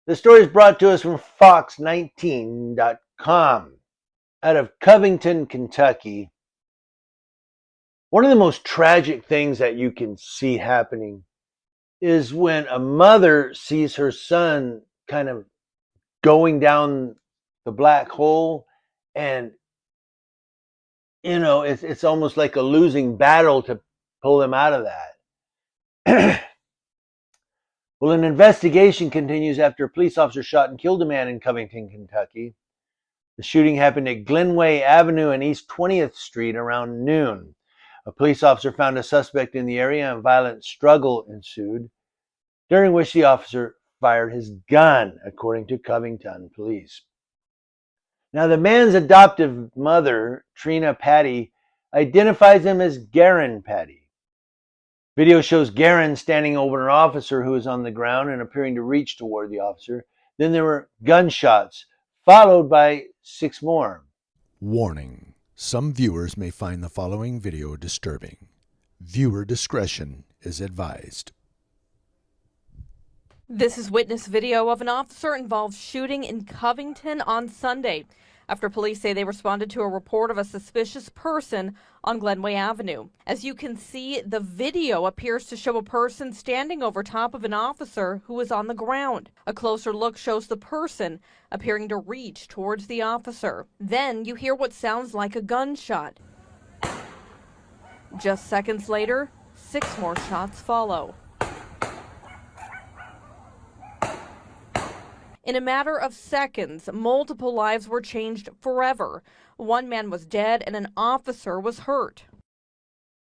The story is brought to us from Fox19.com. Out of Covington, Kentucky, one of the most tragic things that you can see happening is when a mother sees her son kind of going down the black hole, and it's almost like a losing battle to pull him out of that. Well, an investigation continues after a police officer shot and killed a man in Covington, Kentucky. The shooting happened at Glenway Avenue and East 20th Street around noon. A police officer found a suspect in the area and a violent struggle ensued, during which the officer fired his gun, according to Covington police. Now, the man's adoptive mother, Trina Patty, identifies him as Garen Patty. Video shows Garen standing over an officer who is on the ground and appearing to reach toward the officer. Then there were gunshots, followed by 6 more. Warning: some viewers may find the following video disturbing. Viewer discretion is advised. This is witness video of an officer involved shooting in Covington on Sunday, after police say they responded to a report of a suspicious person on Glenway Avenue. As you can see, the video appears to show a person standing over top of an officer who is on the ground. A closer look shows the person appearing to reach towards the officer. Then you hear what sounds like a gunshot. Just seconds later, 6 more shots follow. In a matter of seconds, multiple lives were changed forever. One man was dead and an officer was hurt.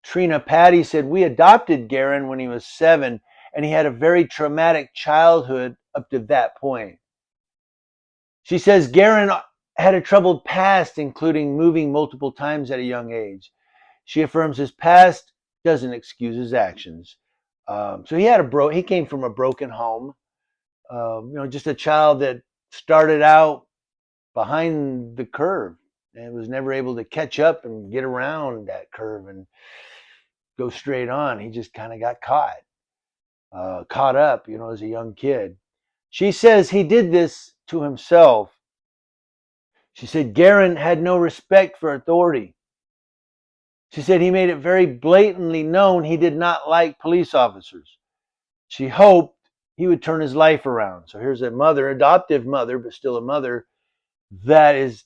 Trina Patty said, "We adopted Garen when he was 7, and he had a very traumatic childhood up to that point." She says Garen had a troubled past, including moving multiple times at a young age. She affirms his past doesn't excuse his actions. So he came from a broken home. Just a child that started out behind the curve and was never able to catch up and get around that curve and go straight on. He just kind of got caught up, as a young kid. She says he did this to himself. She said Garen had no respect for authority. She said he made it very blatantly known he did not like police officers. She hoped he would turn his life around. So here's a mother, adoptive mother, but still a mother, that is,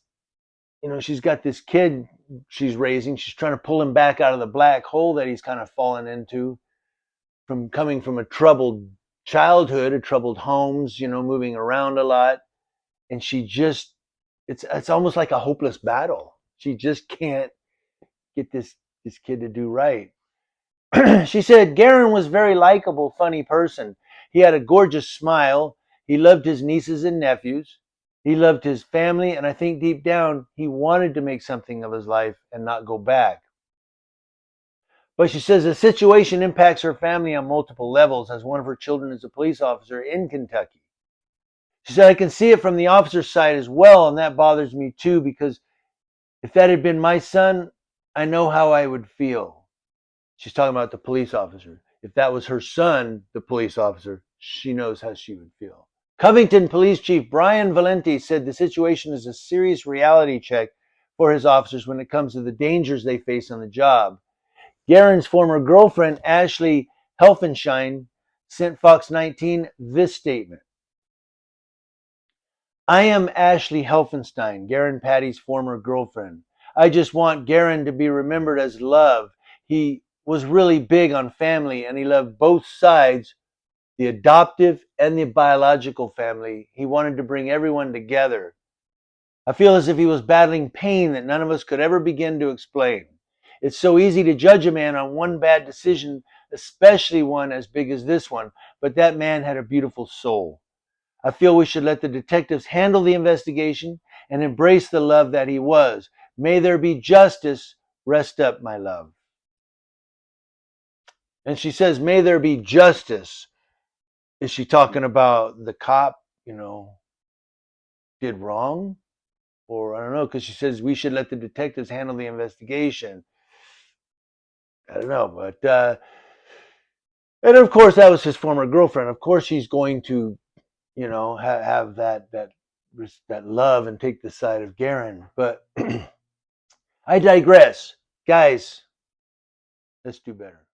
she's got this kid she's raising. She's trying to pull him back out of the black hole that he's kind of fallen into from coming from a troubled childhood, a troubled homes, moving around a lot. And it's almost like a hopeless battle. She just can't get this kid to do right. She said Garen was a very likable, funny person. He had a gorgeous smile. He loved his nieces and nephews. He loved his family, and I think deep down he wanted to make something of his life and not go back. But she says the situation impacts her family on multiple levels, as one of her children is a police officer in Kentucky. She said, I can see it from the officer's side as well, and that bothers me too, because if that had been my son, I know how I would feel. She's talking about the police officer. If that was her son, the police officer, she knows how she would feel. Covington Police Chief Brian Valenti said the situation is a serious reality check for his officers when it comes to the dangers they face on the job. Garen's former girlfriend, Ashley Helfenstein, sent Fox 19 this statement. I am Ashley Helfenstein, Garen Patty's former girlfriend. I just want Garen to be remembered as love. He was really big on family, and he loved both sides, the adoptive and the biological family. He wanted to bring everyone together. I feel as if he was battling pain that none of us could ever begin to explain. It's so easy to judge a man on one bad decision, especially one as big as this one, but that man had a beautiful soul. I feel we should let the detectives handle the investigation and embrace the love that he was. May there be justice. Rest up, my love. And she says, may there be justice. Is she talking about the cop, did wrong? Or I don't know, because she says we should let the detectives handle the investigation. I don't know, but and of course that was his former girlfriend. Of course she's going to, have that love and take the side of Garen. But I digress. Guys, let's do better.